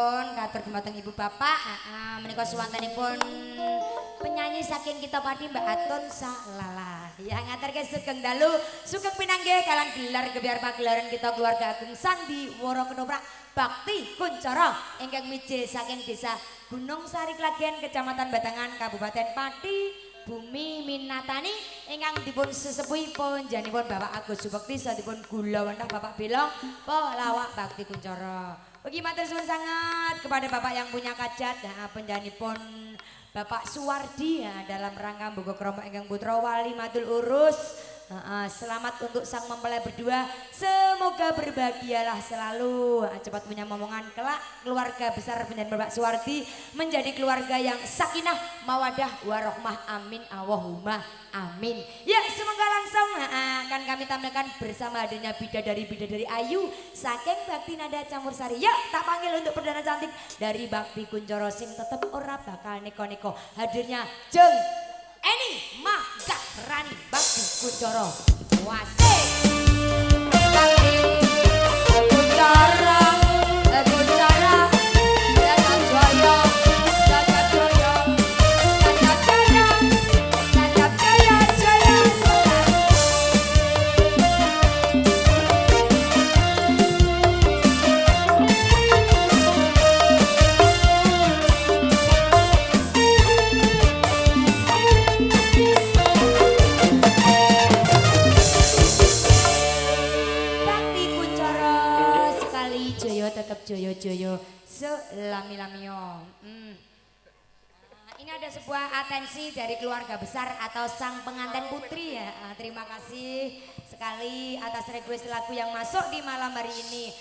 pun katur dumateng ibu bapak menika suwantenipun penyanyi saking kita padi Mbak Atun Salala yang ngaturke sugeng dalu sugeng pinanggih kalan gelar gebiar pagelaran kita keluarga Agung Sandi Woro Kenoprak Bakti Kuncara ingkang mijil saking desa Gunung Sari Klagen Kecamatan Batangan Kabupaten Pati Bumi Minatani ingkang dipun sesepuhi panjenenganipun Bapak Agus Subekti sadipun gula wentah Bapak Belong pelawak Bakti Kuncara. Ugi matur suwun sangat kepada Bapak yang punya kajat panjenenganipun Bapak Suwardi dalam rangka mboga krama ingkang putra wali matul urus. Selamat untuk sang mempelai berdua, semoga berbahagialah selalu, cepat punya momongan kelak keluarga besar penyanyi Bapak Suwardi menjadi keluarga yang sakinah mawadah warohmah amin Allahumma amin. Ya semoga langsung akan kami tampilkan bersama adanya bidadari Ayu saking Bakti Nada Campur Sari. Ya tak panggil untuk perdana cantik dari Bakti Kuncara sing tetep ora bakal neko-neko hadirnya Jeng Eni Magah Rani Bakti Kuncara. Wasik Bakti Kuncara Kuncara Jaya Jaya Jaya Jaya Jaya Jaya Jaya Jaya Jaya. Tetap joyo-joyo selami-lamio. Ini ada sebuah atensi dari keluarga besar atau sang pengantin putri ya. Terima kasih sekali atas request lagu yang masuk di malam hari ini.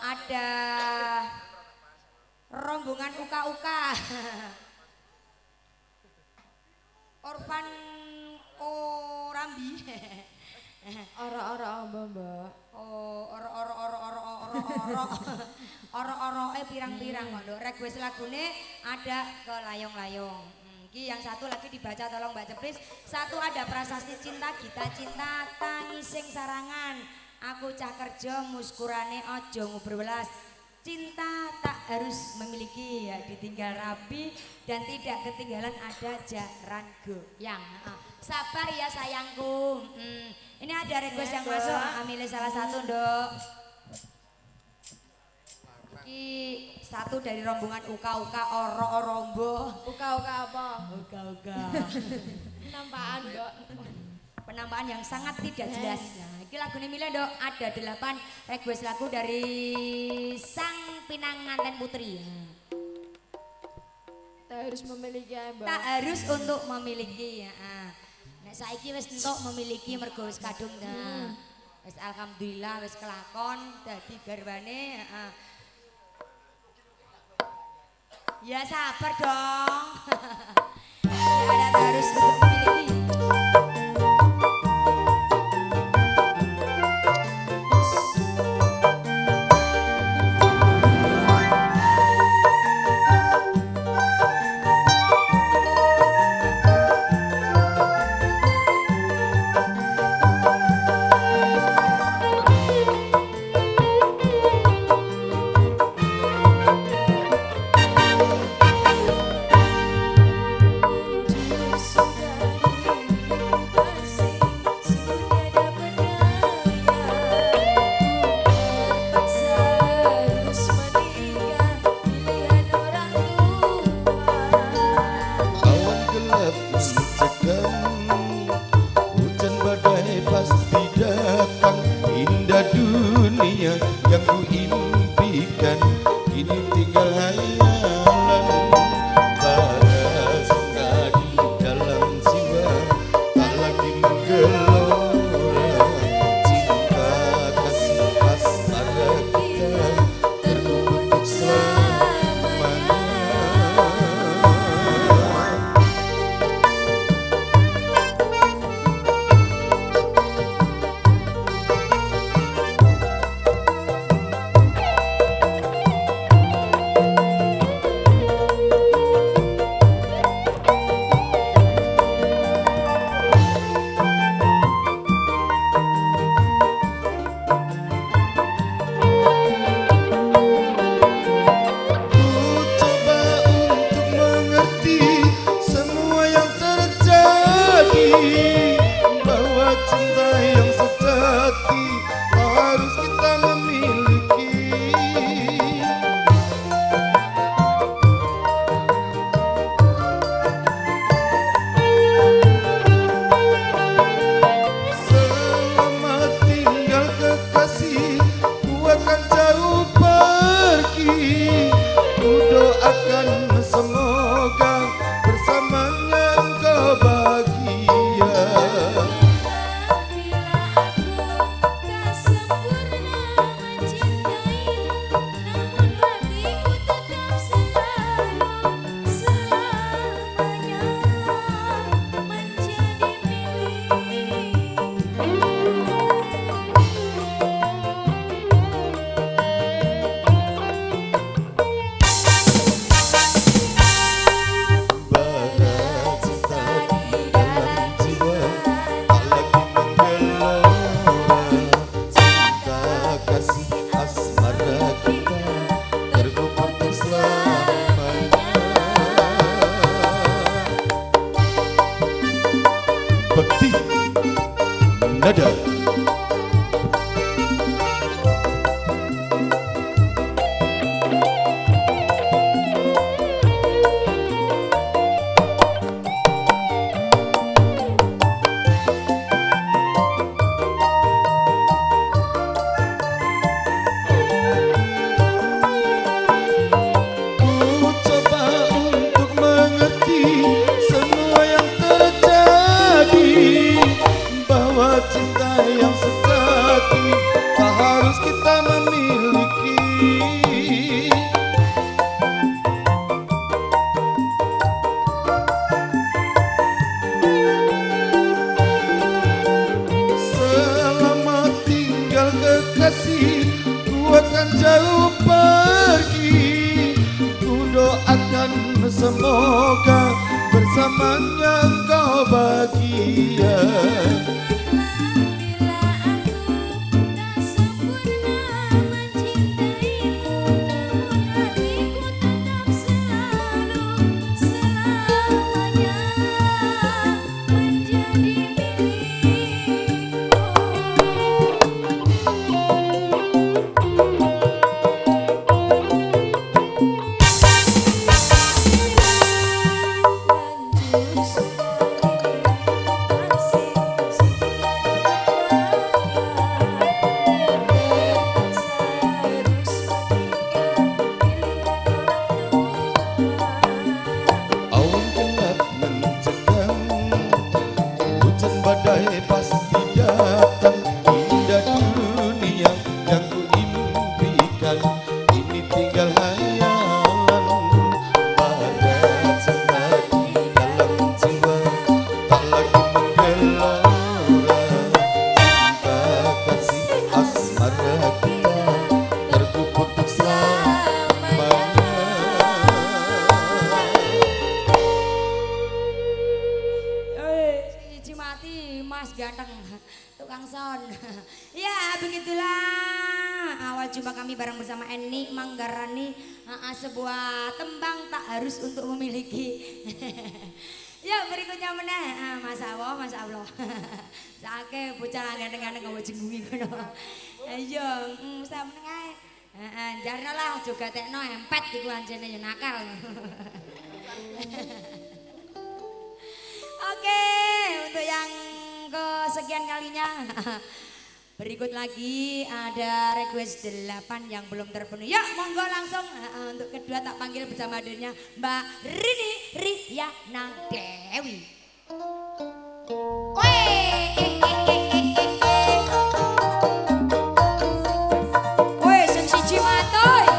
Ada rombongan uka-uka. Orpan Orambi. Ora mbak. Oh, oro pirang-pirang kok. Request lagune ada ke layong-layong. Iki yang satu lagi dibaca tolong Mbak Cepris. Satu ada prasasti cinta, Gita cinta, tangising sarangan. Aku cah kerja muskurane ojo nguber welas. Cinta tak harus memiliki ya, ditinggal rapi dan tidak ketinggalan ada jaran goyang. Sabar ya sayangku. Ini ada request yang masuk, milih salah satu Dok. Ini satu dari rombongan uka-uka oro-orombo. Uka-uka apa? Uka-uka. Penampakan Dok. Penampakan yang sangat tidak jelas. Nah, ini lagu ini milih Dok. Ada 8 request lagu dari sang pinanganten putri. Tak harus memiliki ya Mbak. Tak harus untuk memiliki ya. Nek saiki wis entuk memiliki mergo wis kadung wis alhamdulillah wis kelakon dadi garwane. Ya sabar dong. Ya ada harus untuk memiliki. Sudah Kudoakan semoga bersamanya engkau bahagia. Bila aku tak sempurna mencintaimu, namun hatiku tetap selalu selamanya menjadi Bara cinta di dalam jiwa tak lagi menggelora. Cinta kasih asmara kita terkubur untuk selamanya. Bekti Nada. Ku coba untuk mengerti semua yang terjadi, bahwa cinta yang sejati tak harus kita memiliki. Selama tinggal kekasih, ku akan jauh pergi. Ku doakan semoga bersamanya engkau bahagia. Bila aku tak sempurna mencintaimu, namun hatiku tetap selalu selamanya menjadi milikmu. Hancur Awan gelap mencekam, hujan badai pasti datang. Indah dunia yang ku impikan ini tinggal hayalan. Bara cinta di dalam jiwa tak lagi menggelora. Cinta kasih asmara kita terkubur untuk selamanya. Siji mati Mas ganteng tukang son. Ya begitulah awal jumpa kami bareng bersama Eni Manggarani, sebuah tembang tak harus untuk memiliki. Ya berikutnya meneh Masya Allah sake bocah ganteng-ganteng nggawa jenggungi ngono. Ayo usah meneng ae. Jarno lah juga tekno empet iku anjene yo nakal. Oke, untuk yang kesekian kalinya berikut lagi ada request 8 yang belum terpenuhi. Ya, monggo langsung untuk kedua tak panggil bersama hadirnya Mbak Rini Riana Dewi. Woi, sing siji matoy.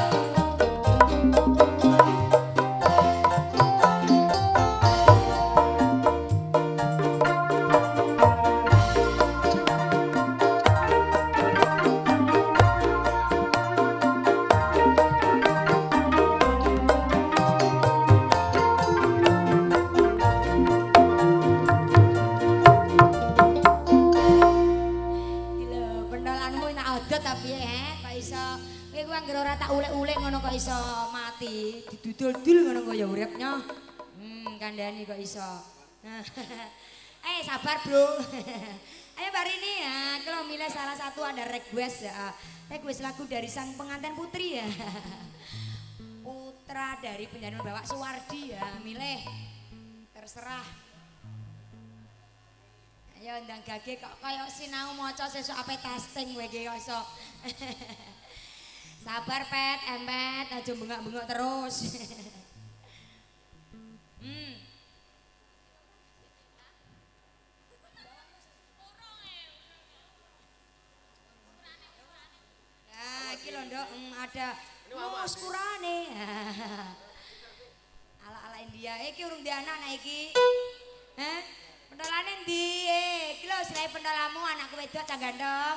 Iso mati didudul-dul ngono kok ya uripnya. Kandhani kok iso. Sabar bro. Ayo Mbak Rini ya, kalau milih salah satu ada request ya. Request lagu dari sang pengantin putri ya. Putra dari penyanyi Bapak Suwardi ya, milih. Terserah. Ayo ndang gage kok kaya sinau maca sesuk ape testing kowe iki kok iso. Sabar pet, empet, aja bengak-bengok terus. Ya, iki lho Nduk, ada muskurane. Ala-ala India, iki urung di anak iki. Heh? Pendolane ndi? Iki lho selain pendolamu anakku wedok tak gandeng.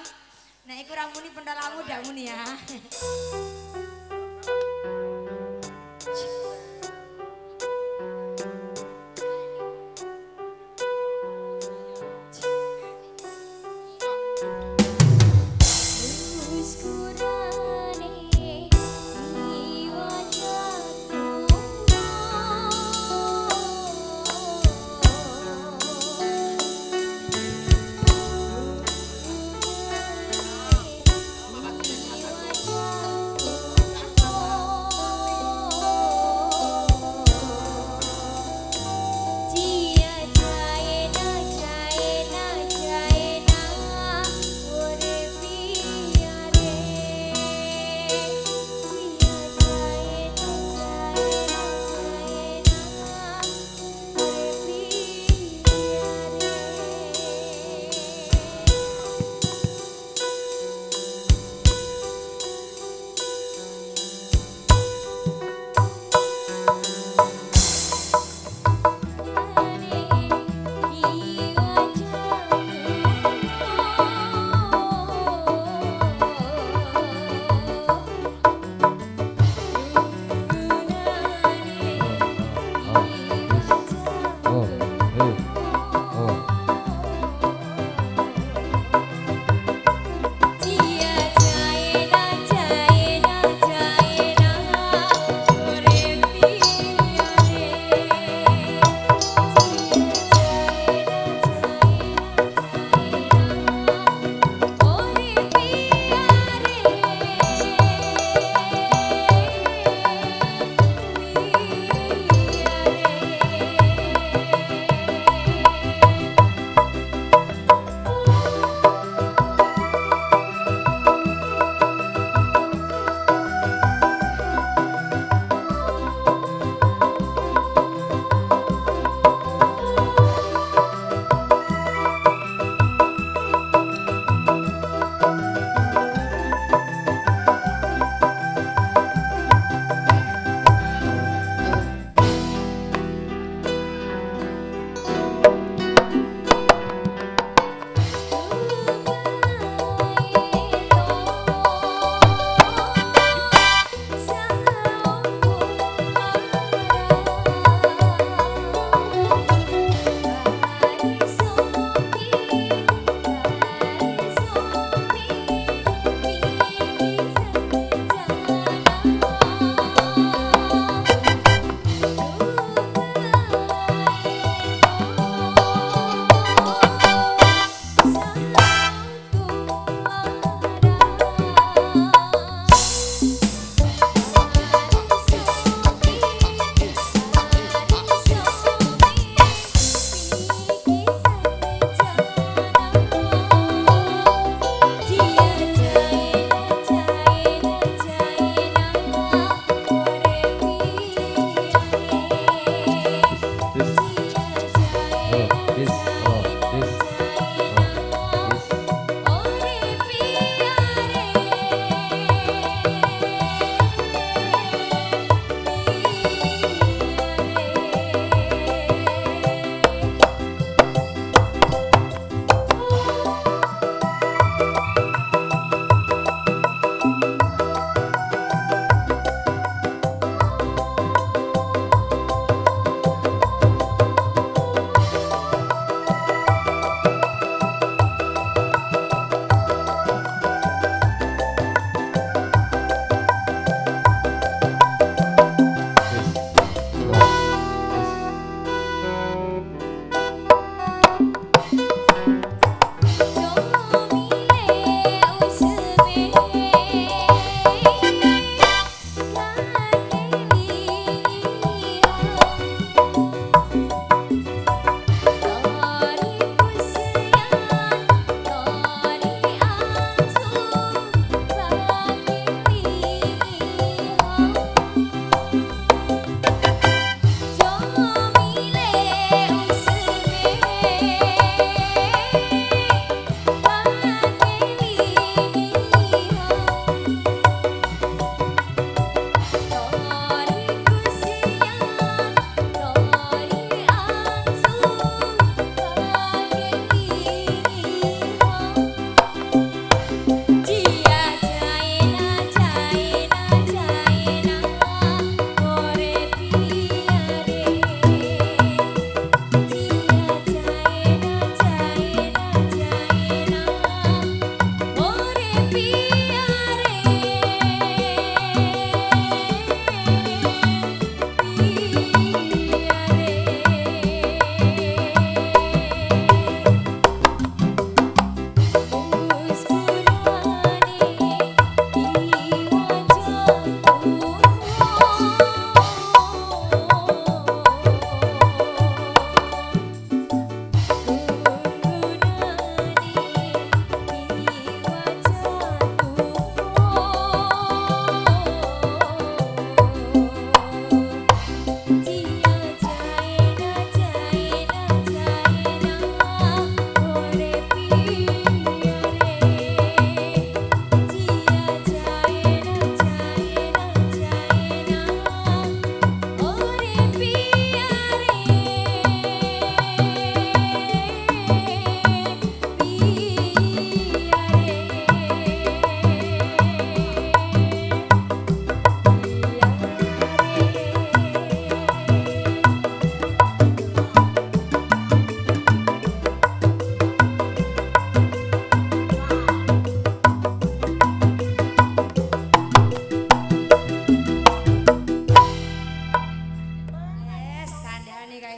Nah, iku ora muni pendolamu ndak muni ya. Muskurane di wajahku di wajahku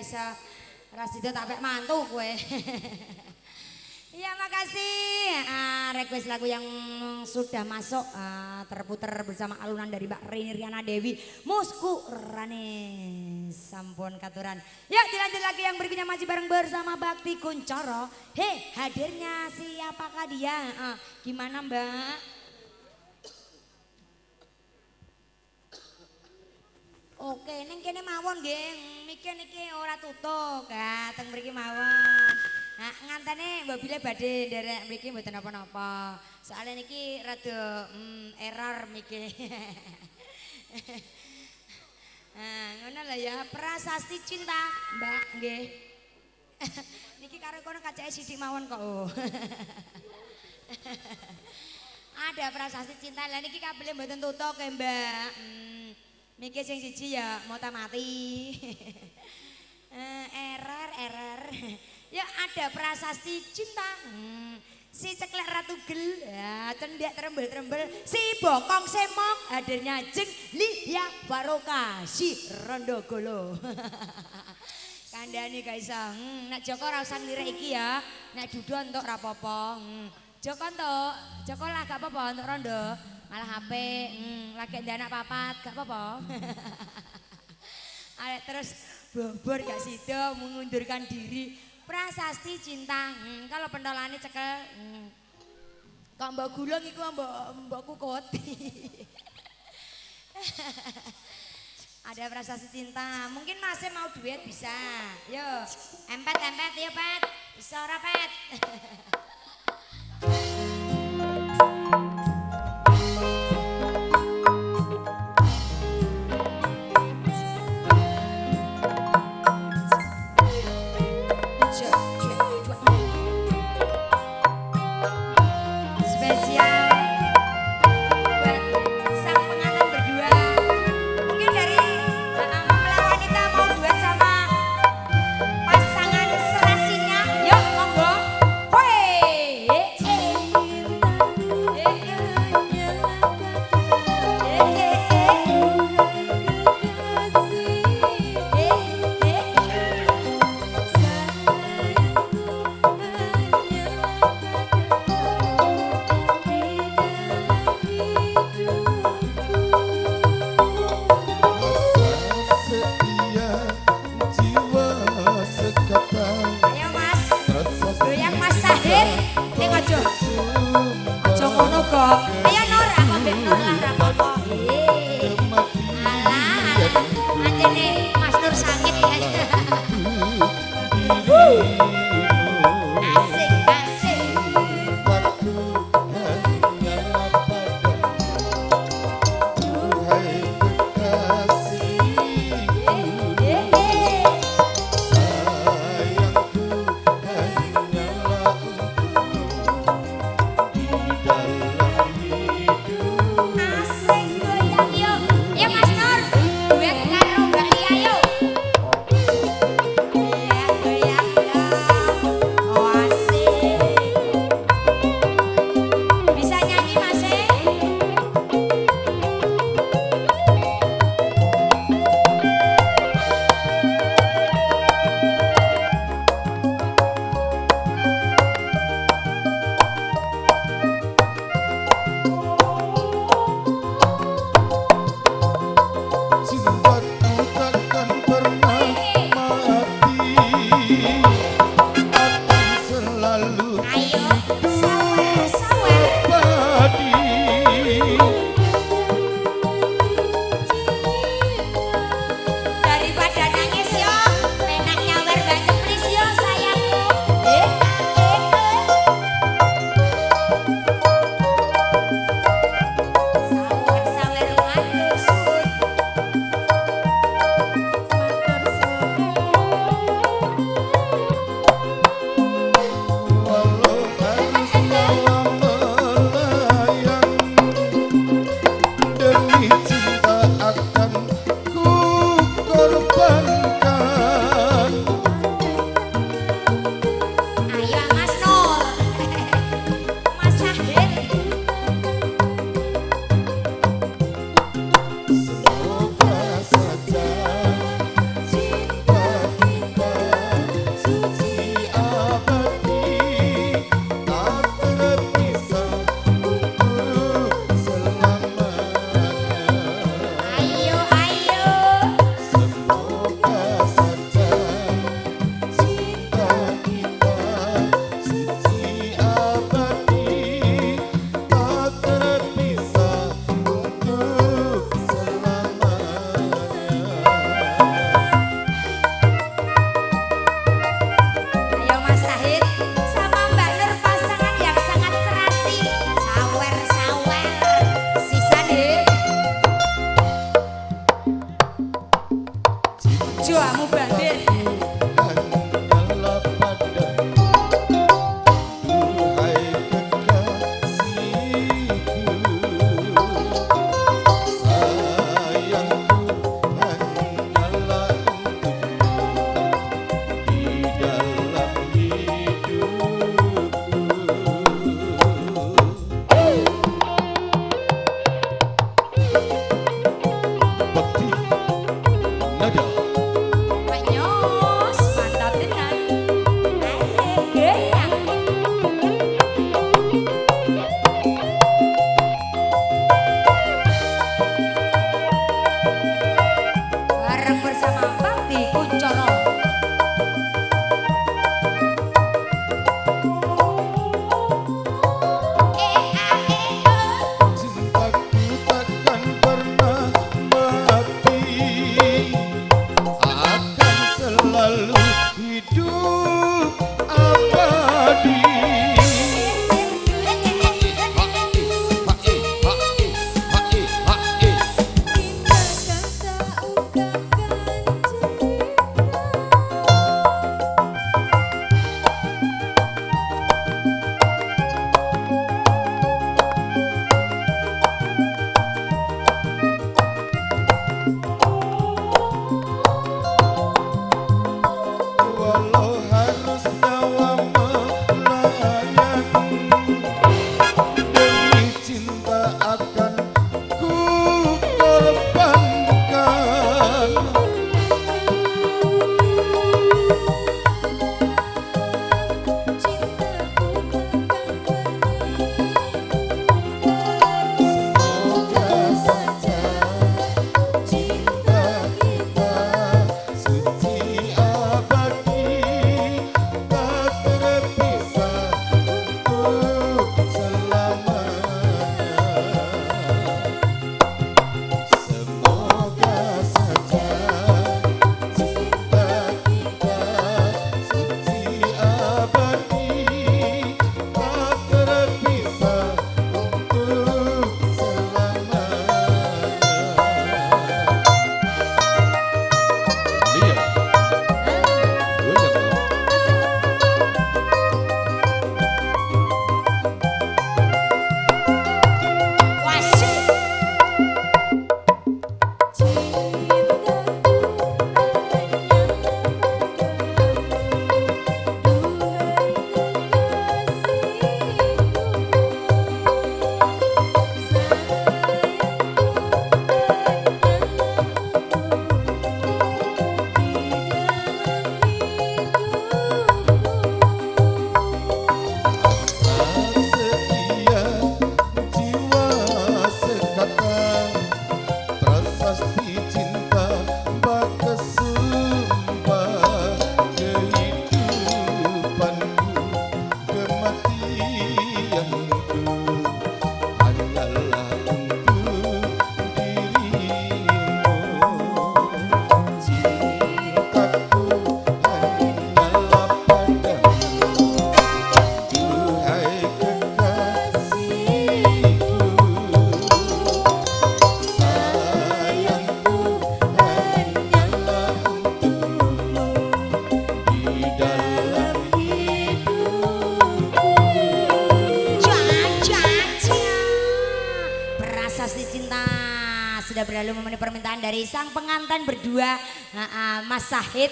guys. Rasido tak pek mantu kowe. Iya makasih. Request lagu yang sudah masuk terputar bersama alunan dari Mbak Rini Riana Dewi. Musku Rane sampun katuran. Ya dilanjut lagi yang berikutnya masih bareng bersama Bakti Kuncoro. Hei hadirnya siapakah dia? Gimana Mbak? Oke, neng kene mawon nggih. Mikir niki ora tutuk, teng mriki mawon. Nah, ngantene Mbak Bile badhe nderek mriki mboten napa-napa. Soale niki rada error miki. Ngono lho ya, prasasti cinta, Mbak nggih. Niki karo kono kacake sithik mawon kok. Ada prasasti cinta. Lah niki kabeh mboten tutuk ya, Mbak. Mikir sing siji ya mau mati. Error. Ya ada prasasti cinta. Si ceklek ratu gel, ya cendak trembel-trembel. Si bokong semok hadirnya jeng Lia Baroka si Rondogolo. Kandhane guys, nek Joko ora usah nglirik iki ya. Nek dudu entuk ra apa-apa. Joko entuk, Joko lah gak apa-apa untuk rondo. Malah HP, lagi ada anak papat, gak apa-apa. Terus bobor gak sido mengundurkan diri. Prasasti cinta, kalau pentolannya cekel, kok mbak gulung itu mbak kukut. Ada prasasti cinta, mungkin masih mau duet bisa. Yo, empet, yuk Pet, bisa ora Pet. Jamu bandir. hanyalah padamu, duhai kekasihku. Sayangku hanyalah untukmu di dalam hidupku. Bakti nada. Manyos, mantap tenan. Ayo, goyang. Bareng bersama Bakti Kuncoro. Cintaku takkan pernah mati, akan selalu hidup abadi. Walau harus nyawa melayang, demi cinta akan ku korbankan. Semoga saja cinta kita suci abadi, tak terpisah untuk selamanya. Semoga saja cinta kita suci abadi, tak terpisah untuk selamanya. Iya, goyang loh. Wasyik. Setia jiwa sekata, prasasti cinta bak kesumpah, kehidupanku kematianku hanyalah untuk dirimu. Cintaku hanyalah padamu, duhai kekasihku. Sayangku hanyalah untukmu di dalam hidupku. Caca. Prasasti cinta sudah berlalu memenuhi permintaan dari sang pengantin berdua, Mas Sahid.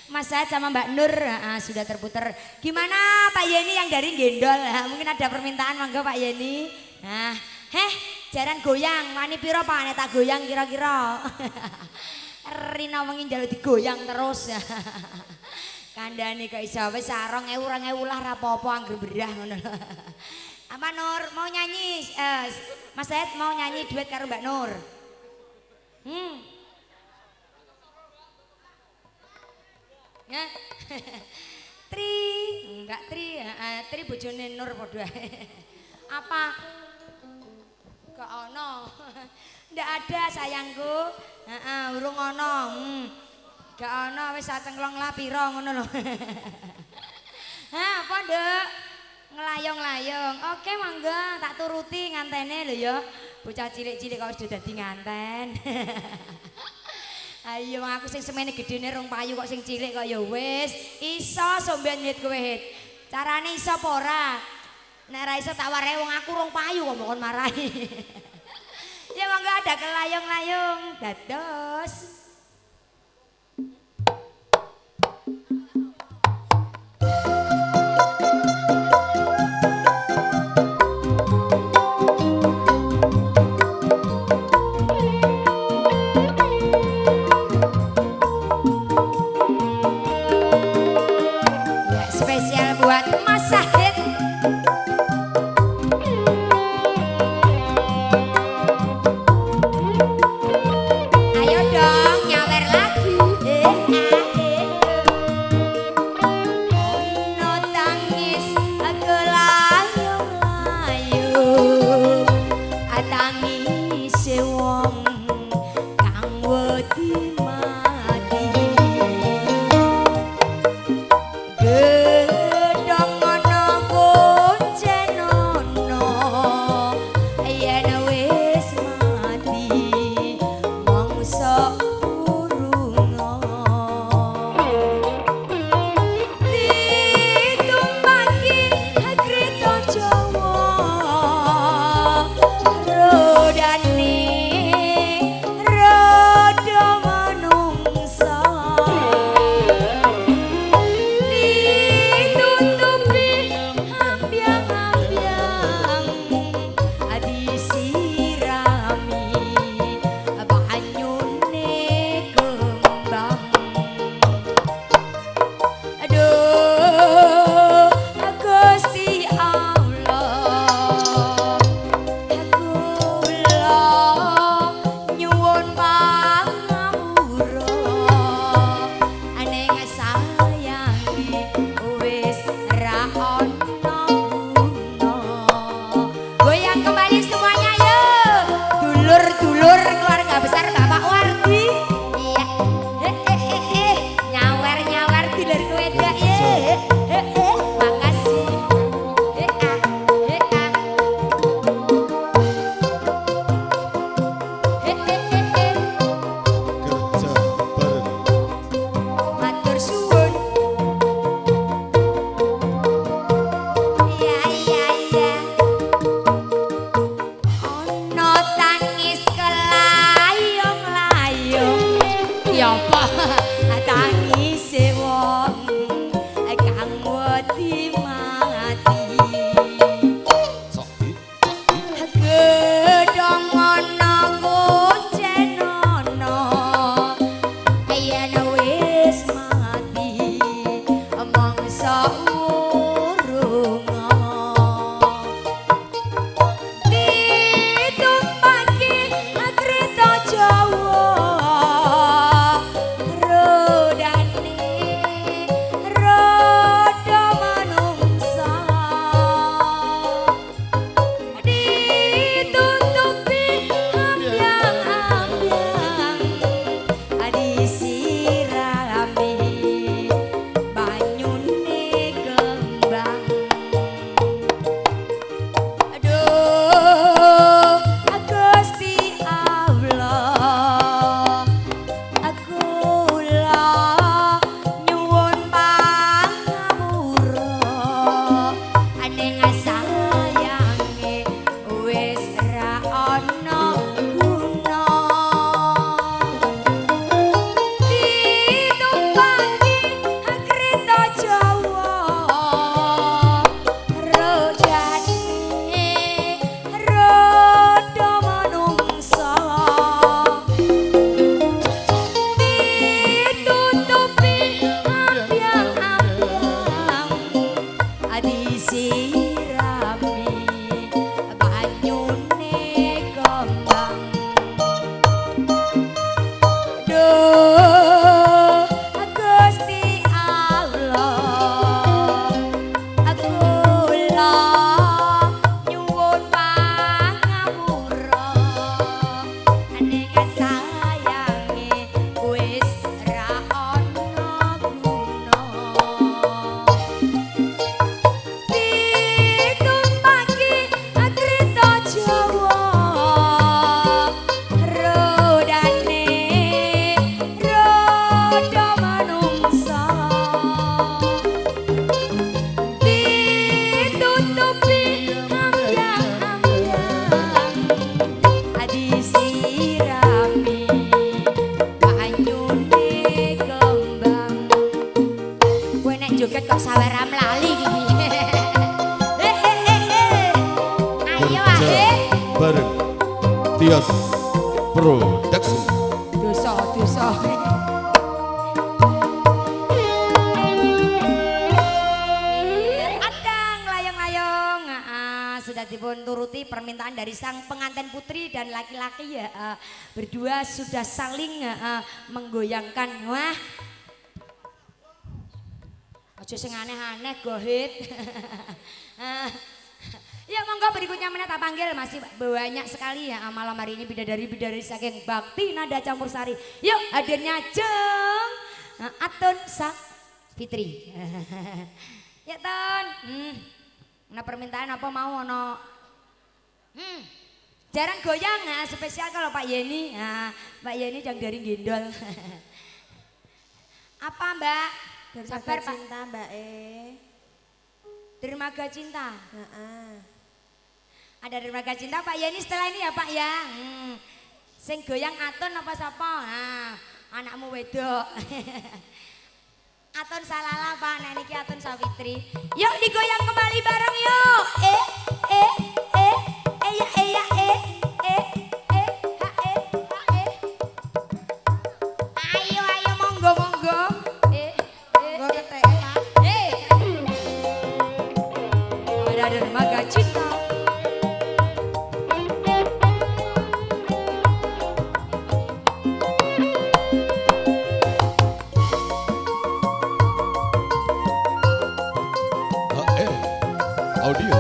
Mas Sahid sama Mbak Nur sudah terputar. Gimana Pak Yeni yang dari Gendol? Mungkin ada permintaan, monggo Pak Yeni. Jaran goyang, wani piro Pak nek tak goyang kira-kira. Rina wengi njaluk digoyang terus. Kandhane kok iso wis 2000 lah ra apa-apa angger berah ngono lho. Apa Nur mau nyanyi? Mas Said mau nyanyi duet karo Mbak Nur. Ya. Tri, enggak Tri, Tri bojone Nur padha. Apa? Gak ono. Ndak ada sayangku. Urung ono. Gak ono wis sacenglong lah pira ngono lho. Apa Nduk? Ngelayong-layong. Oke mangga tak turuti ngantene lho ya. Bocah cilik-cilik kok wis dadi nganten. Ayo aku sing semene gedene rong payu kok sing cilik kok ya wis iso somben hit kowe hit. Carane iso apa ora? Nek ra iso tak warai wong aku rong payu kok mokon marahi. Ya monggo ada kelayung-layung dados. Ya, spesial buat Mas Sahid. Ayo dong nyawer lagi. Ono tangis kelayung-layung, tangis wong kang wedi mati. Gedhong ana kuncen ana yen wis mati mangsa urunga. Ditumpaki kreta Jawa rodane rodo manungsa. Ditutupi ambyang-ambyang disirami banyune kembang. Aduh Gusti Allah, kula nyuwun pangapura aneng sayangi wis ra ana guna. Goyang kembali semuanya yuk. Dulur-dulur keluarga besar Bapak Wardi. Iya. Nyawer-nyawer dulur wedok ya. Makasih. Kerja bareng. Matur suwun. Iya iya iya. Ono tangis kelayung-layung. Ya apa? Tangis wong kang wedi mati. Sakti. Gedhong ana kuncen ana yen wis mati mangsa urunga. Ditumpaki kreta Jawa rodane rodo manungsa. Ditutupi ambyang-ambyang disirami Dias Production. Dosa. Andang layong-layong sudah dipun turuti permintaan dari sang pengantin putri dan laki-laki ya berdua sudah saling menggoyangkan. Wah, aja sing aneh-aneh gohit. Ya monggo berikutnya mana tak panggil masih banyak sekali ya malam hari ini bidadari saking Bakti Nada Campur Sari. Yuk hadirnya Jeng Atun Sak Fitri. Ya Ton, nah permintaan apa mau ono? Jarang goyang spesial kalau Pak Yeni. Pak Yeni yang dari gendol. Apa Mbak? Sabar Pak. Cinta Mbak Dermaga Cinta. Heeh. Ada Dermaga Cinta Pak Yeni setelah ini ya Pak ya. Sing goyang Atun apa sapa? Anakmu wedok. Atun Salala Pak, nek niki Atun Sawitri. Yuk digoyang kembali bareng yuk. Ayo monggo. Nggo keteke, Pak. Ada Dermaga Cinta. HE Audio.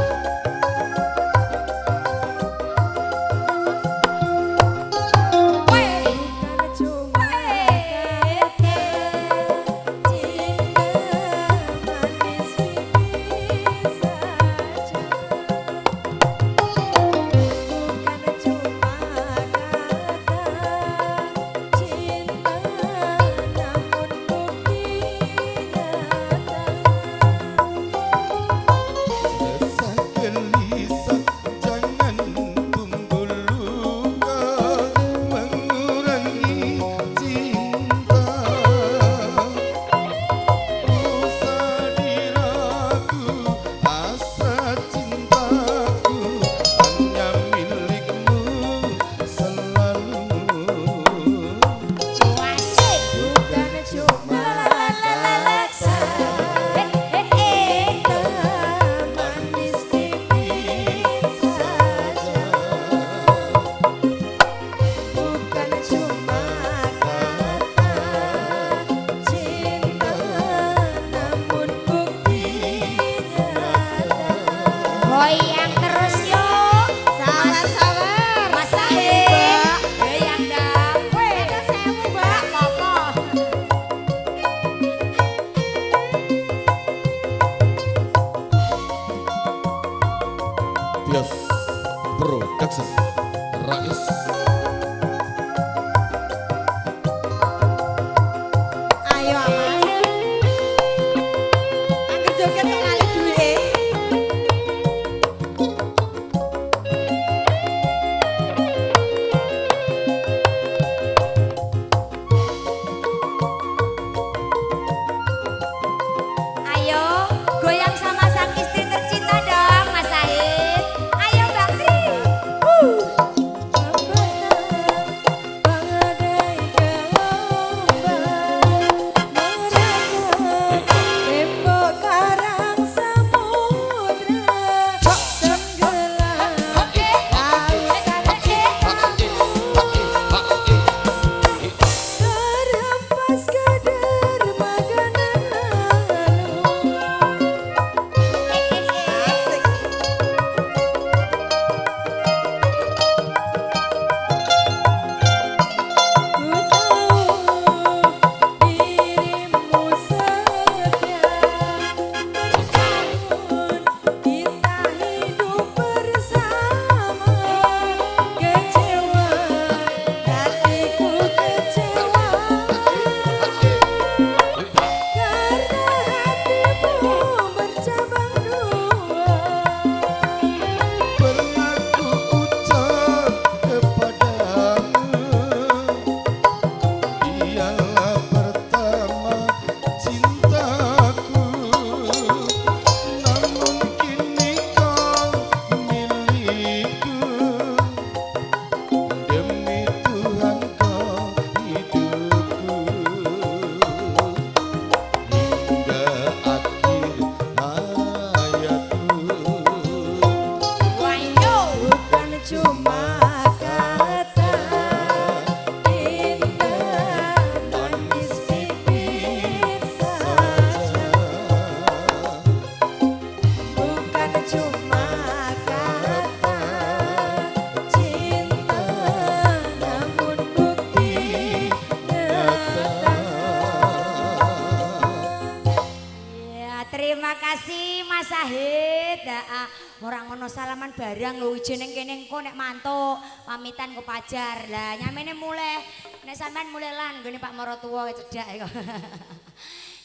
Mas Sahid. Heeh. Ora ngono salaman barang lho ijene kene engko nek mantuk pamitan kok pajar. Lah nyamene mulai nek sampean mulai lan nggone Pak Maratuwa cedhak kok.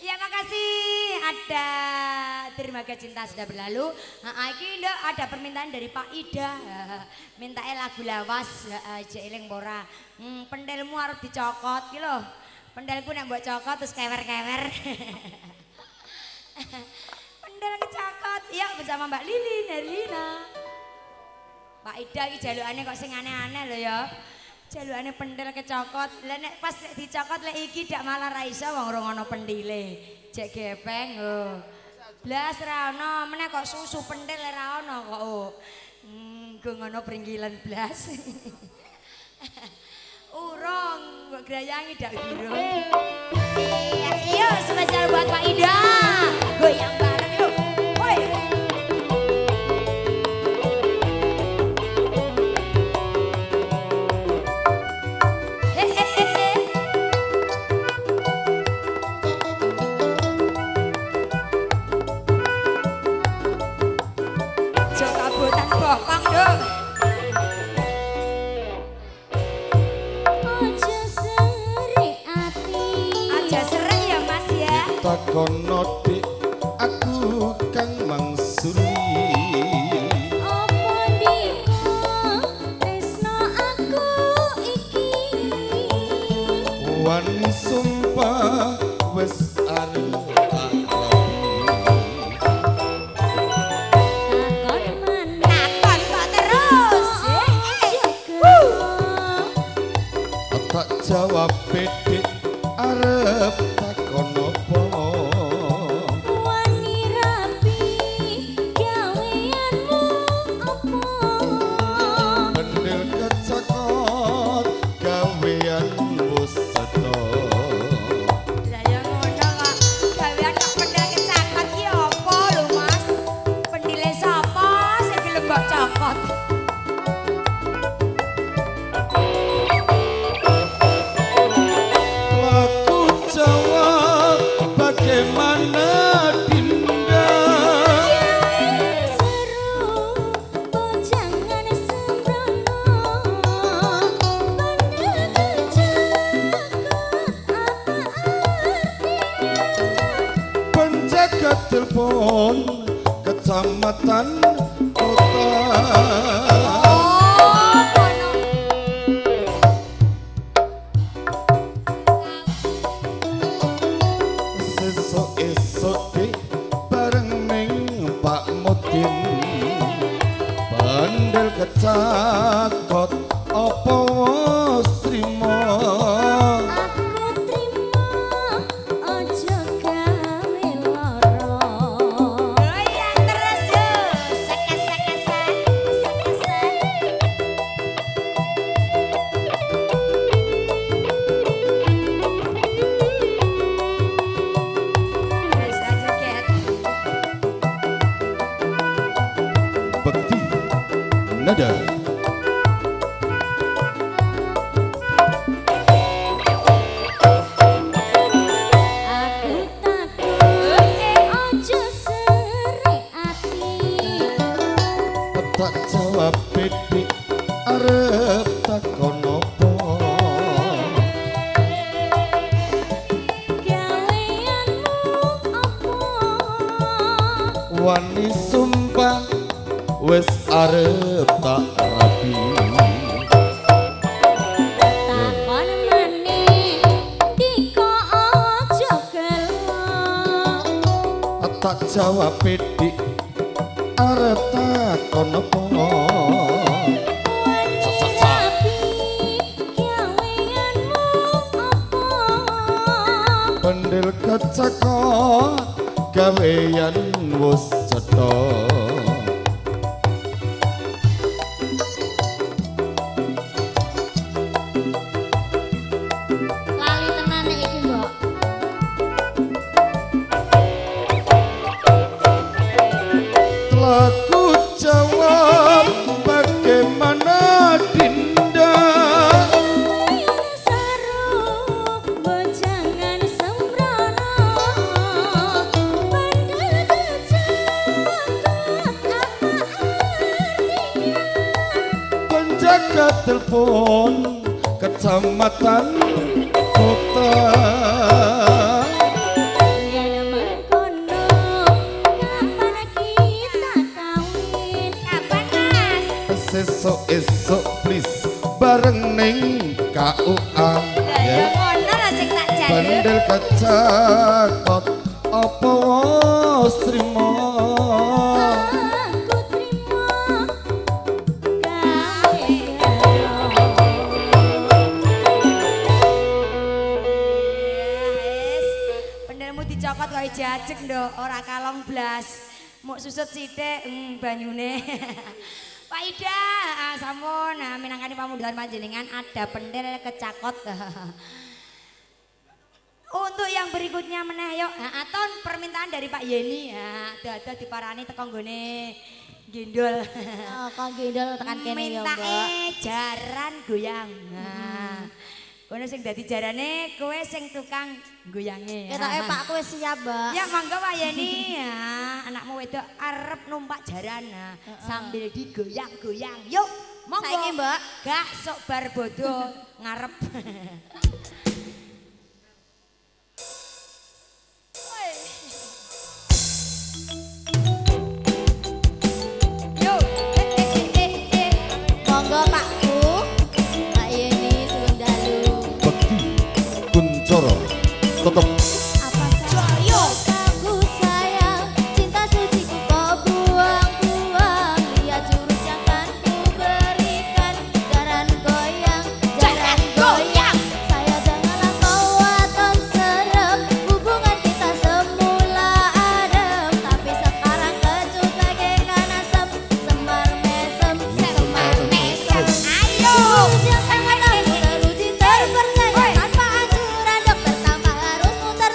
Ya makasih ada terima kasih cinta sudah berlalu. Iki ndak ada permintaan dari Pak Ida. Mintae lagu lawas aja eling ora. Pendelmu harus dicokot ki lho. Pendelku nek mbok cokot terus kewer-kewer. Pendel kecokot. Ya bersama Mbak Lili Nerlina. Pak Ida iki jalukane kok sing aneh-aneh lho ya. Jalukane pendel kecokot. Lah nek pas dicokot lek iki dak malah ra iso wong ora ono pendile. Jek gepeng lho. Blas ra ono, meneh kok susu pendel ra ono kok. Nggo ngono pringgilan blas. Urung mbok grayangi dak biru. Iya, spesial buat Pak Ida. Goyang bareng yuk. Woi. Bokong dong. Aja serik ati. Aja serik ya Mas ya. Takono dik aku kang mangsuli. Apa diko tresno aku iki. Wani sumpah wis arep jawab bedek arep takon apa wani rapi gaweanmu apa pendel kecakot gawean wis cetha lah ya ngono kok gawean kok pendel kecakot ki apa lho Mas pendile sapa sing gelem mbok cokot. telepon kecamatan kota sesuk-esuk dik bareng ning Pak Mudin bandel kecakot apa wis trimo. Nada. Aku takut aja serik ati. Tak jawab dik arep takon apa. Gaweanmu apa? Wani sumpah wis arep tak rapi. Takon maneh diko aja gelo. Tak jawab dik arep takon apa. Pendel kecakot gawean wis cetha. Aku jawab bagaimana Dinda. Saru bojangan sembrono bandel kecakot telepon kecamatan kota. Yen mengkono kapan kita kawin? Kapan Mas? Sesuk-esuk please bareng ning KUA Ya ya. ngono lah sing tak jaluk. Bandel kecakot apa wis trimo. Aku trimo gawe Wis, pendelmu dicokot kaya jajeg nduk, ora kalong blas. Muk susut sithik banyune. Pak Ida, sampun minangkani pamundhuran panjenengan ada pendel kecakot. Untuk yang berikutnya meneh yuk, aton permintaan dari Pak Yeni. Ada diparani teko nggone gendol. Oh, kok gendol tekan kene ya, Mbak. Mintake jaran goyang. Kono sing dadi jarane kowe sing tukang goyange. Ketoke Pak kowe siap, Mbak. Ya monggo Pak Yeni. Anakmu wedok arep numpak jaran sambil digoyang-goyang. Yuk, monggo. Saiki, Mbak. Gak sok bar bodo ngarep. Yuk, Monggo Pakku. Pak Yeni suwun dalu. Bekti Kuncoro tetep Apa saja aku sayang, cinta suciku kau buang-buang. Lihat jurus yang kan ku berikan, jaran goyang, jaran goyang. Saya janganlah kau waton serem, hubungan kita semula adem, tapi sekarang kecut bagaikan asap, semar mesem, semar mesem. ayo. Jurus yang sangat ampuh teruji terpercaya, tanpa anjuran dokter tanpa harus muter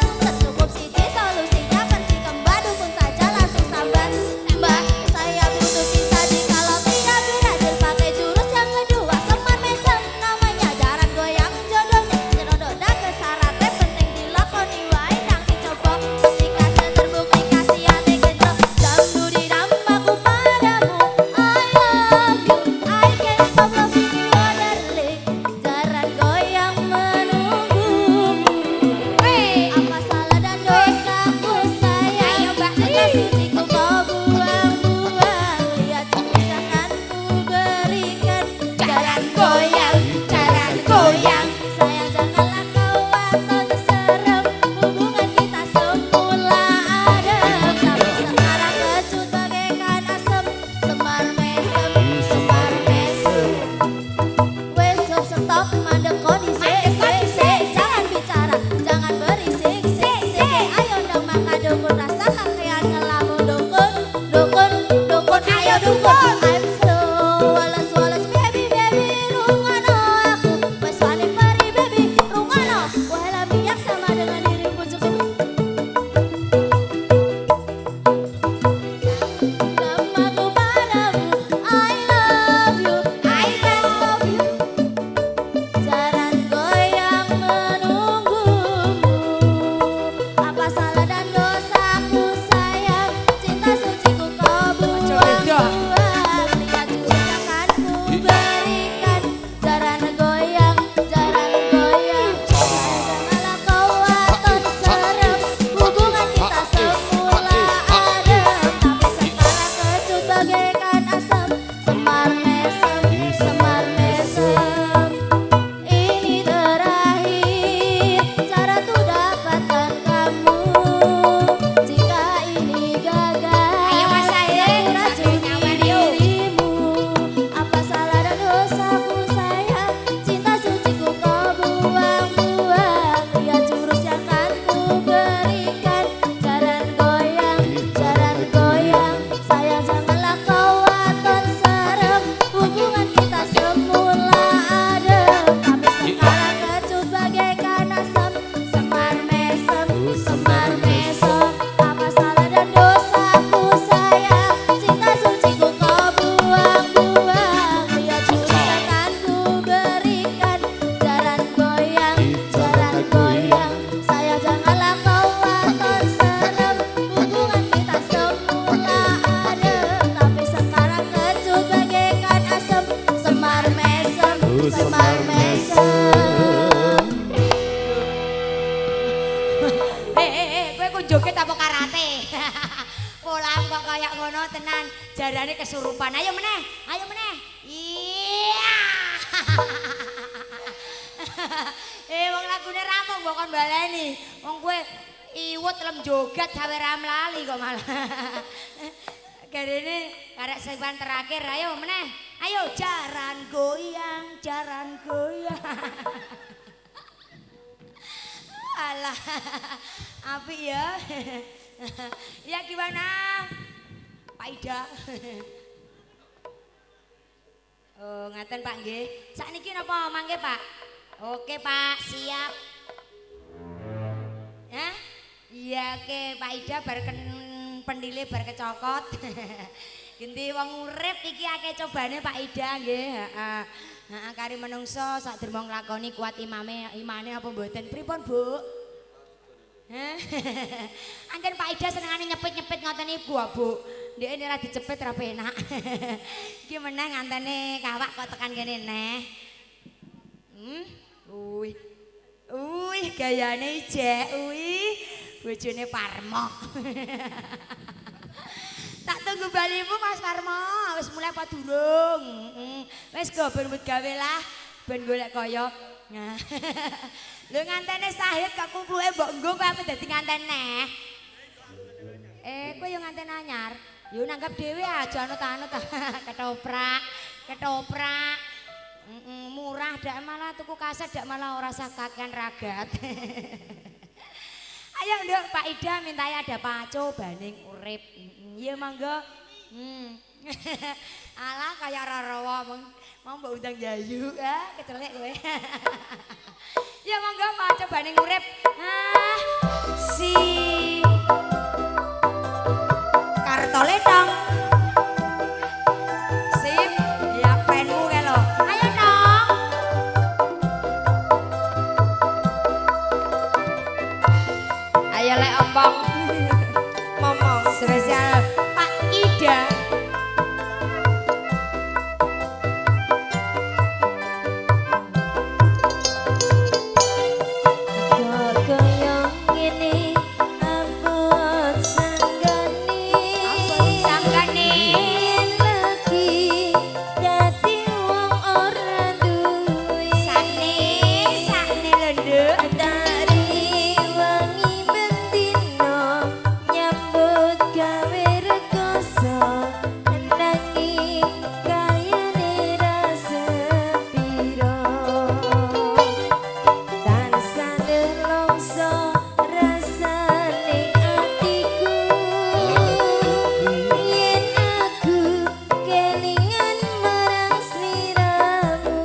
Kowe ku joget apa karate? Polam kok kayak ngono tenan. Jarane kesurupan. Ayo meneh, ayo meneh. Iya. Wong lagune ramung kok kon baleni. Wong kowe iwut lem joget sawe ram lali kok malah. Karene karek sepan terakhir ayo meneh. Ayo jaran goyang, jaran goyang. Alah. Apik ya. Ya gimana? Pak Ida. Oh, ngaten Pak nggih. Sakniki napa mangke Pak? Oke Pak, siap. Ya? Iya oke Pak Ida bar pendile bar kecokot. Ganti wong urip iki akeh cobane Pak Ida nggih, heeh. Heeh kari menungso sak derma nglakoni kuat imane apa mboten pripun Bu? Heh. Anjen Pak Ida senengane nyepit-nyepit ngoten iku Bu. Ndek ora dicepit ora penak. Iki meneh ngantene kawak kok tekan kene neh. Wih gayane ijek, wih bojone Parmo. Tak tunggu balimu Mas Parmo, wis mulai apa durung? Wis go ben wit gawe lah, ben golek kaya. Nah. Lho ngantene Sahid kok kumpluke mbok nggo kowe apa dadi ngantene? Kowe yo nganten anyar. Yo nanggap dhewe aja anut-anut ketoprak, ketoprak. Murah dak malah tuku kaset dak malah ora usah kakean ragat. Ayo nduk Pak Ida mintai ada paco baning urip. Iya mangga. Alah kaya Rarawa mau mbok undang Yayu kecelek kowe. Ya mangga paco baning urip. Si Kartole dong. Sip, ya penmu ke lo. Ayo dong. Ayo lek ompong. Momong spesial Pak Ida. Kaya ngene abot sanggane Sanggane yen lagi dadi wong ora duwe sakne lho nduk. dari wangi bendino nyambut gawe rekoso nanging kayane rasa piro tansah nelongso rasane atiku yen aku kelingan marang sliramu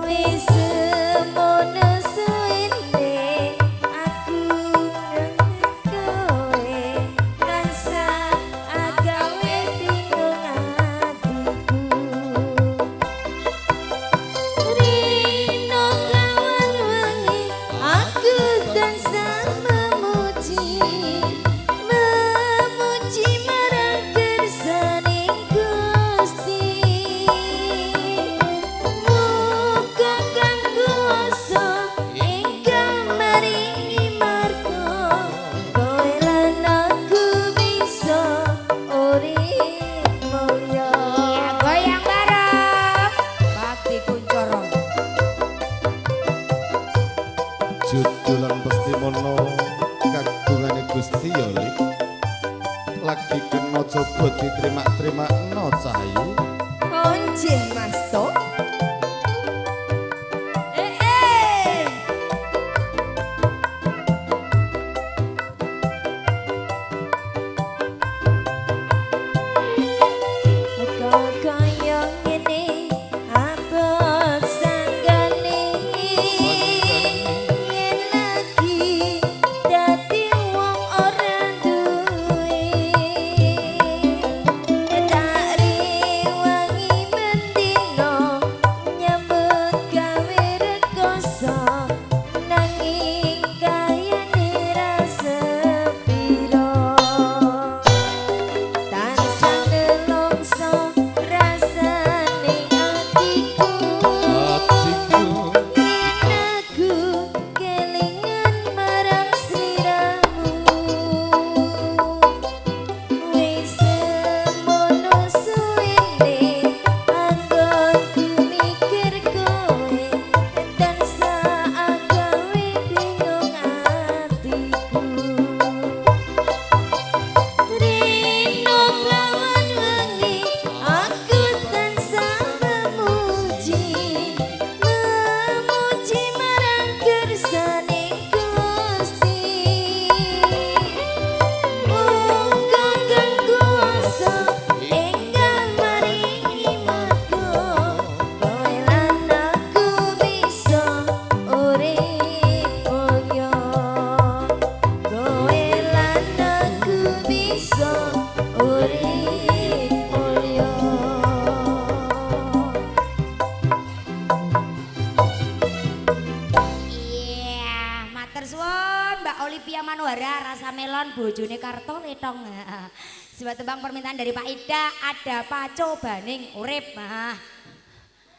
wis semono suwene aku nangis kowe tansah agawe bingung atiku Rino kawan wengi aku tansah memuji marang kersaning Gusti muga kang kuwasa ingkang maringi marga kowe lan aku bisa urip mulya Ya goyang bareng. Bakti Kuncoro. Judulan pesti mono kagungane Gusti ya Lik. Lagi kena coba diterima-terima no Cahayu. Onjen Mas To kaya ngene abot sanggane yen lagi dadi wong ora duwe dari wangi bendino Matur suwun Mbak Olivia Manuhara rasa melon bojone Karto Letong. Sebuah tembang permintaan dari Pak Ida, ada pacobaning urip.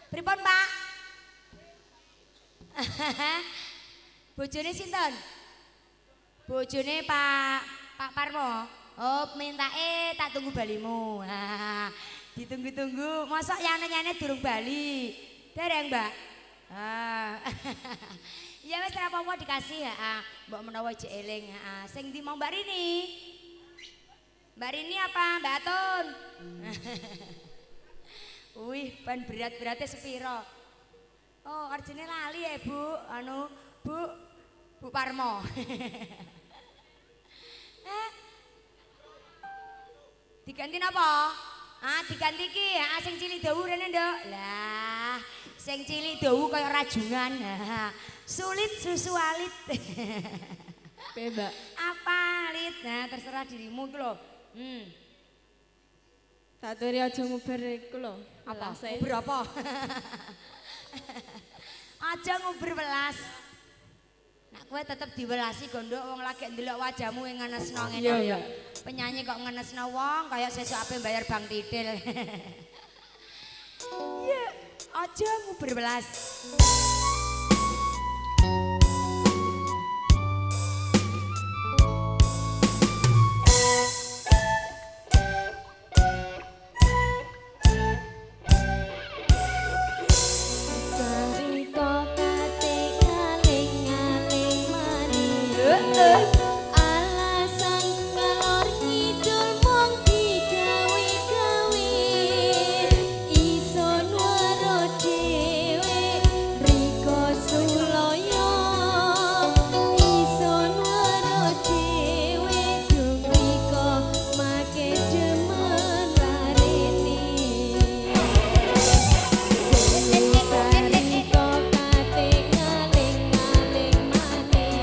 Pripun Pak? Bojone sinten? Bojone Pak Parmo. Oh, mintake tak tunggu balimu. Ditunggu-tunggu, mosok yane-yane durung bali. Dereng, Mbak. Ya wis ora apa-apa dikasih, mbok menawa jek eling. Sing ndi mau Mbak Rini? Mbak Rini apa Mbak Atun? Wih, ban berat-beratnya sepiro? Oh, arjine lali ya, Bu. Bu Parmo. Diganti napa? Diganti ki, sing cilik dawu rene, Nduk. Lah, sing cilik dawu kaya rajungan. Sulit susu alit. Mbak. Apa alit? Nah, terserah dirimu ki lho. Tak turi aja nguber iku lho. Apa? Welase. Nguber apa? Aja nguber welas. Nak kowe tetep diwelasi gondok wong lagi ndelok wajahmu yang ngenesno ngene. Iya. Penyanyi kok ngenesno wong kaya sesuk ape bayar bang titil. Iya, aja nguber welas. Alasan kalor ngidul mung digawe-gawe iso nwaro dhewe riko sulaya iso nwaro dhewe dung riko make demen larene sariko kate ngaling-ngaling maneh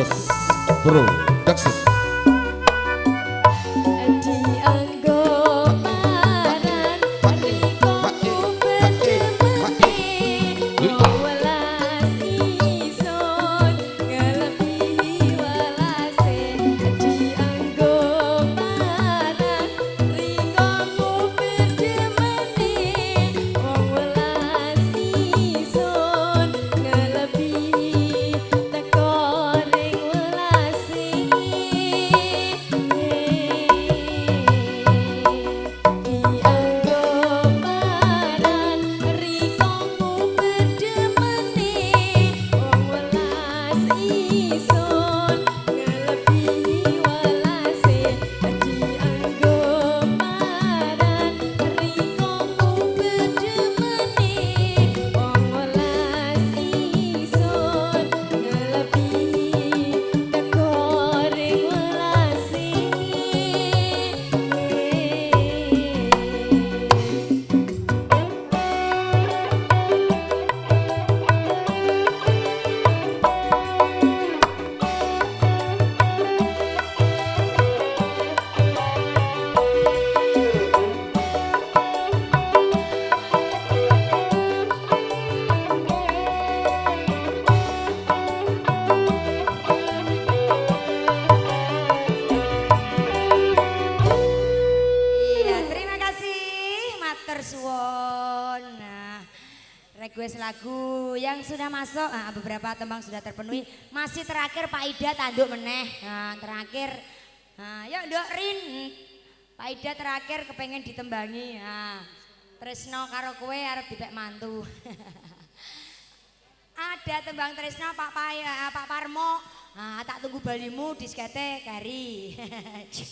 Jos Production. Dianggo aran rikoku bedemene welas ison ngelebihi welase dianggo aran rikoku bedemene welas ison ngelebihi teko ring welase Iya, terima kasih, matur suwun. Nah, request lagu yang sudah masuk, beberapa tembang sudah terpenuhi. Masih terakhir Pak Ida tanduk meneh. Nah, terakhir, yuk Nduk Rin. Pak Ida terakhir kepengen ditembangi. Tresno karo kowe arep dipek mantu. Ada tembang Tresno Pak Parmo. Tak tunggu balimu diskete kari.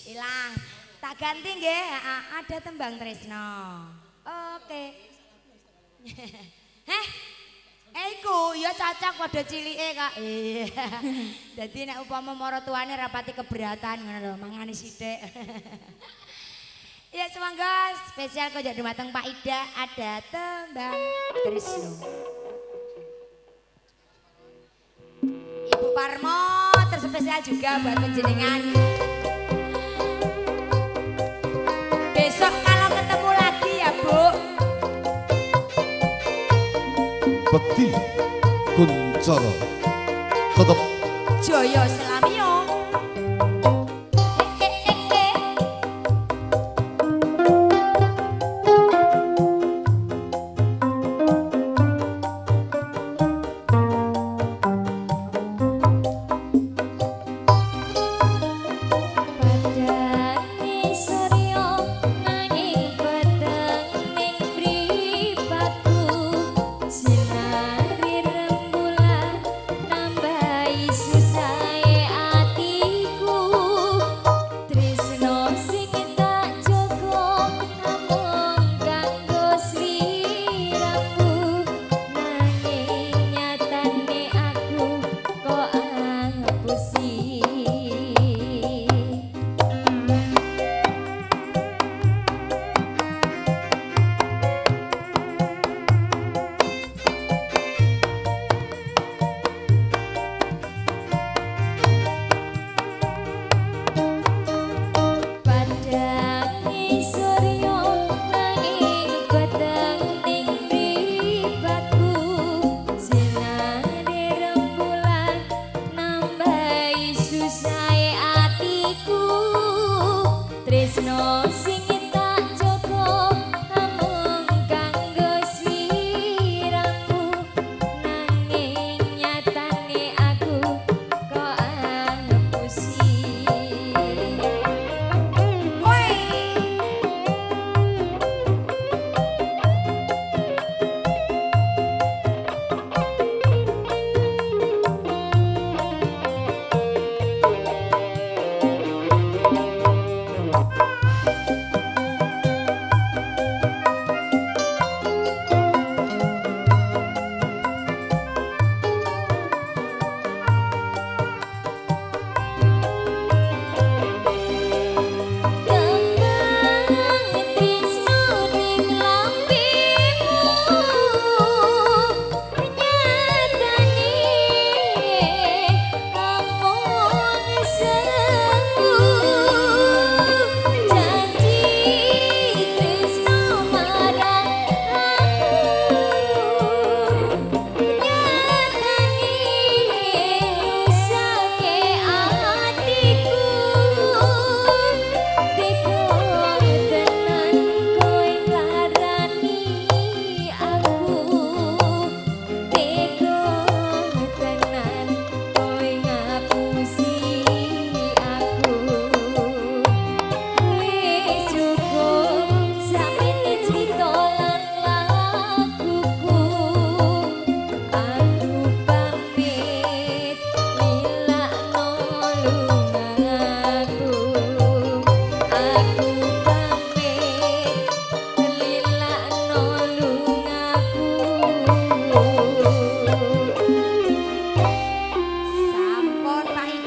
Hilang. Tak ganti nggih, ada tembang Tresno. Oke. Iku ya cocok pada cilike Kak. Dadi nek upama maratuwane rapati keberatan ngono lho, mangane sithik. Ya semangga spesial kok dumateng Pak Ida ada tembang Tresno. Ibu Parmo terspesial juga buat penjenengan. Besok kalau ketemu lagi ya Bu. Bekti Kuncoro Tetep Joyo Selamio. Padane surya nanging peteng ning mripatku sinari rembulan nambahi susahe ati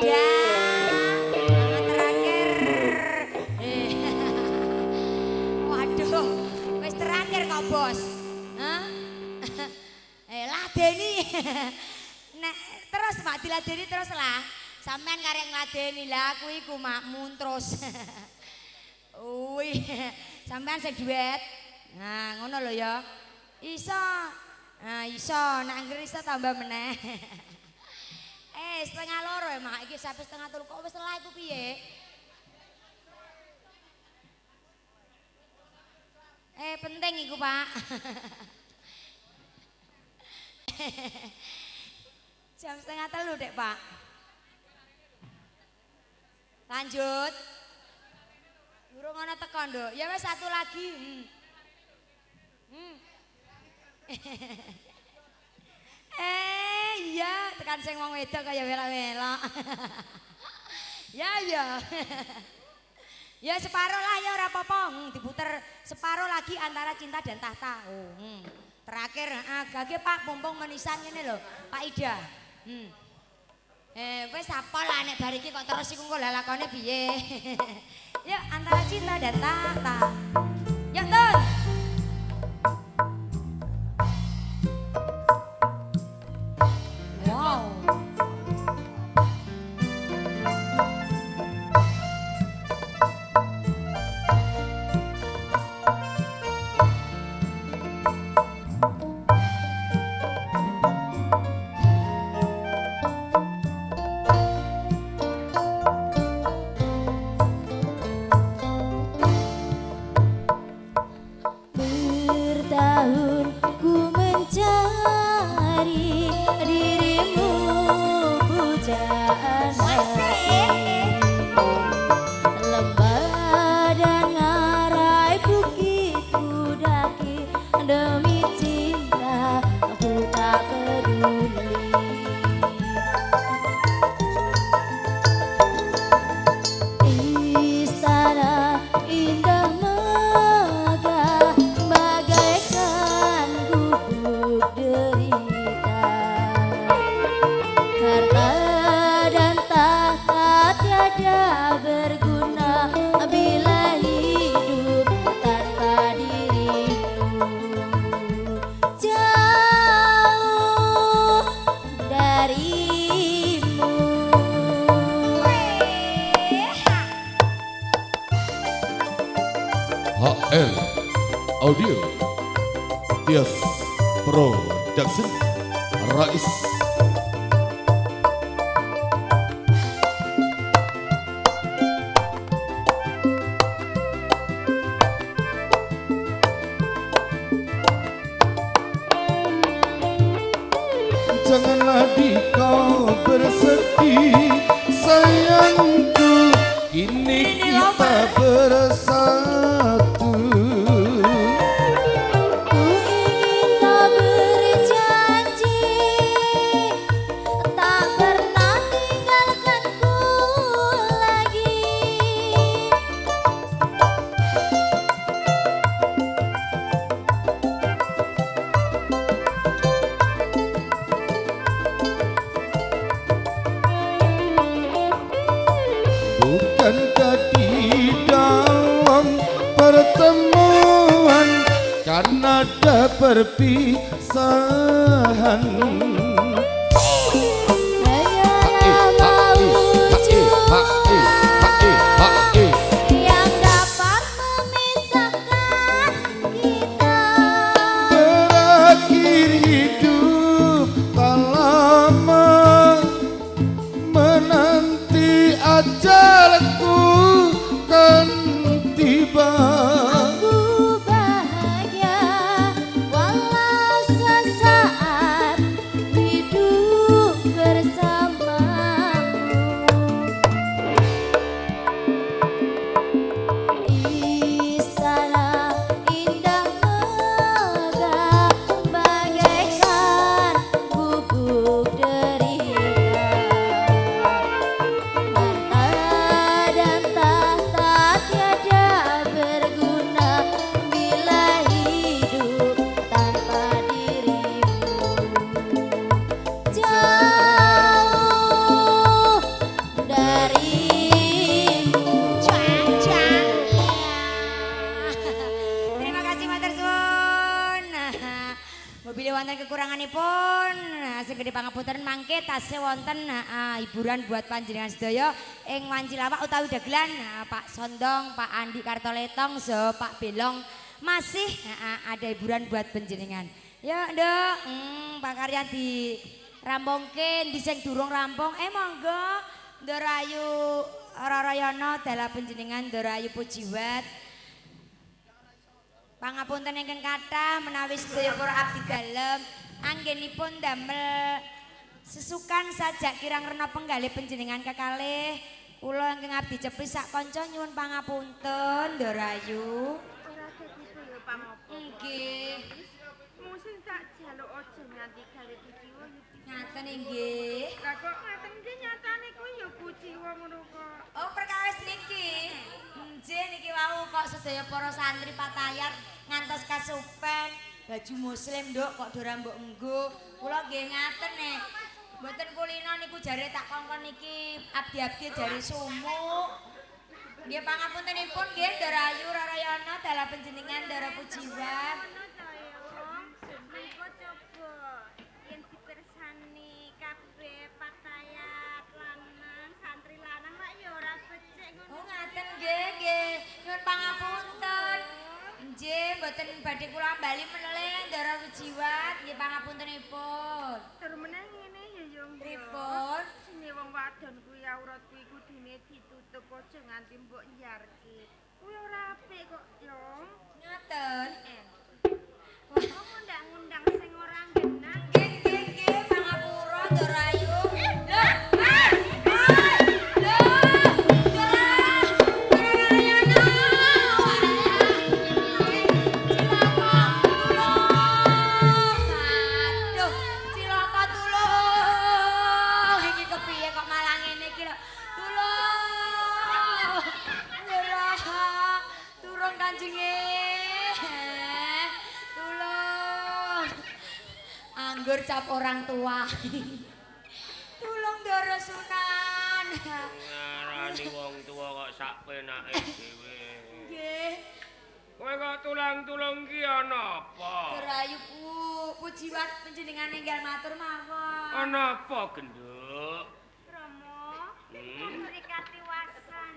Aida. Yang terakhir. Waduh, wis terakhir kok bos. Hah? Ladeni. Nek terus Pak diladeni terus lah. Sampean karek ngladeni lah aku iku makmun terus. Wih, sampean sing duet. Nah, ngono lho ya. Iso. Nah, iso, nek angger iso tambah meneh. Setengah loro ya, Mak. Iki sampai setengah telu kok wis lah iku piye? Penting iku, Pak. Jam setengah telu, Dek, Pak. Lanjut. Durung ana teko, Nduk. Ya wis satu lagi. Iya, tekan sing wong wedok kaya welok-welok. Ya. Ya separuh lah ya ora apa-apa. Diputer separuh lagi antara cinta dan tahta. Terakhir agake Pak mumpung menisan ngene lho, Pak Ida. Wis apa lah nek bar iki kok terus iku lakone piye. Ya antara cinta dan tahta. Ya Tun. Wow. Bertahun ku mencari dirimu pujaan hati. Lembah dan ngarai bukit ku daki demi cinta aku tak peduli. Istana indah megah bagaikan gubuk derita. Harta dan tahta tiada berguna bila hidup tanpa dirimu. Jauh darimu. HL Audio Tias Production Rais Janganlah kau bersedih sayangku, kini kita bersatu. Ku ingin kau berjanji tak pernah tinggalkanku lagi. Bukankah di dalam pertemuan kan ada perpisahan? Hanyalah mewujudkan yang dapat memisahkan kita. Berakhir hidup tak lama, menanti ajalku kan tiba. Aku bahagia walau sesaat hidup bersamamu. Istana indah megah bagaikan gubuk derita. Harta dan kekuranganipun sing gedhe pangapunten mangke tasih wonten hiburan buat panjenengan sedaya ing wanci lawak utawi dagelan Pak Sondong, Pak Andi Kartoletong, so Pak Belong masih ada hiburan buat panjenengan. Ya Nduk, Pak Karyan di rampungke di sing durung rampung monggo Ndorayu Rarayana dalah panjenengan Ndorayu Pujiwat. Pangapunten ingkang kathah menawi sedaya para abdi dalem anggenipun damel sesukan sajak kirang rena penggalih panjenengan kekalih kula ingkang abdi cepri sak kanca nyuwun pangapunten Ndorayu. Ora segitu ya pangopo. Nggih. Mung tak jaluk aja nganti kali kuciwa ya. Ngaten inggih. Lah kok ngaten iki nyatane kuwi ya kuciwa ngono kok. Oh perkawis niki. Nggih niki wau kok sedaya para santri patayat ngantos kasupen baju muslim Nduk kok dora mbok enggo. Kula nggih ngaten nih. Mboten kulino niku jare tak kongkon niki abdi-abdi jare sumuk. Nggih pangapuntenipun nggih Ndorayu Rarayana dalah panjenengan Ndara Pujiwat. Mengko coba yen dipersani kabeh patayat lanang santri lanang lak ya ora becik ngono. Oh ngaten nggih. Nyuwun pangapunten. Nggih, mboten badhe kula bali meneleh Ndara Pujiwat, nggih pangapuntenipun. Tur meneh ngene ya yo. Pripun? Sine wong wadon kuwi aurat kuwi kudune ditutup aja nganti mbok nyarke. Kuwi ora apik kok, yo. Ngaten. Wah, ngundang-undang sing ora genah. Nggih, pangapura Ndorayu. Anggur cap orang tua. Tulung Ndara Sunan. Ngarani wong tuwa kok sak penake dhewe. Nggih. Kowe kok tulang-tulung ki ana apa? Ndorayu Pujiwat panjenengan enggal matur mawon. Ana apa, Genduk? Rama, putri katiwasan.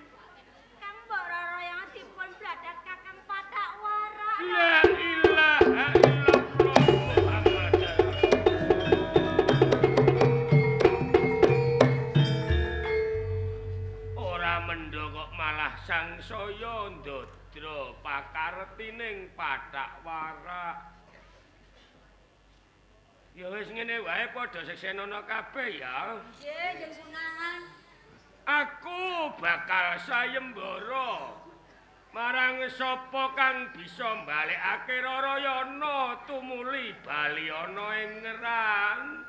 Kang Mbok Rara yang dipun bladak Kakang Patak Wara. La ilaha illallah Muhammadar ora mendho kok malah sangsaya ndodra pakaretining Patak Wara. Ya wis ngene wae padha seksenana kabeh ya. Nggih, Jeng Sunan. Aku bakal sayembara marang sapa kang bisa mbalekake Rarayana tumuli bali ana ing ngerang.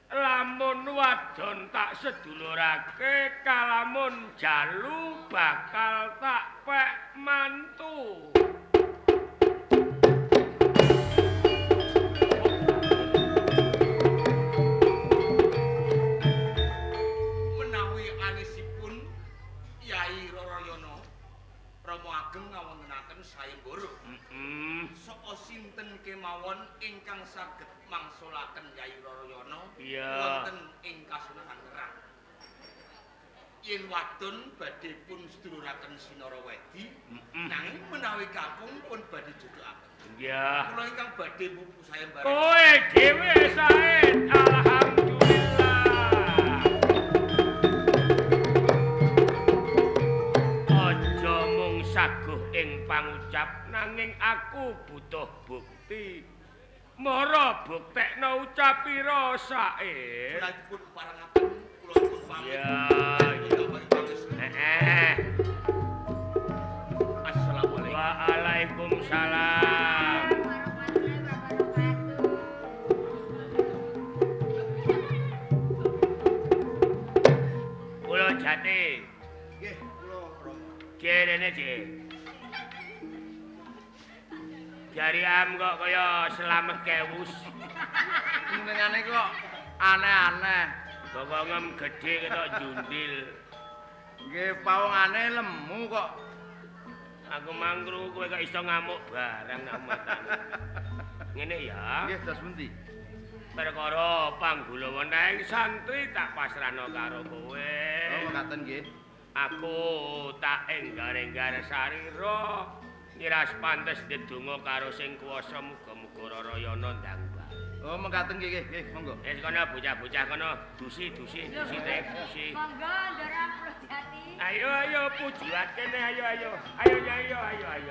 Lamun wadon tak sedulurake, kalamun jalu bakal tak pek mantu. Menawi anisipun Yai Rarayana Rama ageng ngawontenaken sayembara. Saka sinten kemawon ingkang saged mangsulaken Yai Rarayana Iya. wonten ing Kasunanan Ngerang. Yen wadon badhe pun seduluraken Sinara Wedi, nanging menawi kakung pun badhe jodokaken. Ya. Kula ingkang badhe pupu sayembara. Kowe dhewe sae, alhamdulillah. Aja mung saguh ing pangucap nanging aku butuh bukti. Mara buktekno ucapira sae. Kula dipun parangaken, kula dipun pamit. Ya. Assalamualaikum. Waalaikumsalam. Warahmatullahi wabarakatuh. Kula jati. Nggih, kula Rama. Jerene je. Jari am kok kaya selamet kewus. Jenengane kok aneh-aneh. Bawangem gedhe ketok jundil. Nggih, pawongane lemu kok. Aku mangkru kowe kok iso ngamuk barang nak matan. ngene ya. Nggih, dos pundi? Perkara panggulaweneng santri tak pasrahno karo kowe. Oh, mekaten nggih. Aku tak enggar-enggar sarira ngiras pantes ndedonga karo sing kuwasa muga-muga rarayana ndang. Oh, mekaten nggih, monggo. Wis kono bocah-bocah kono dusi teh, dusi. Monggo ndara Purwojati. Ayo pujiat kene ayo. Ayo.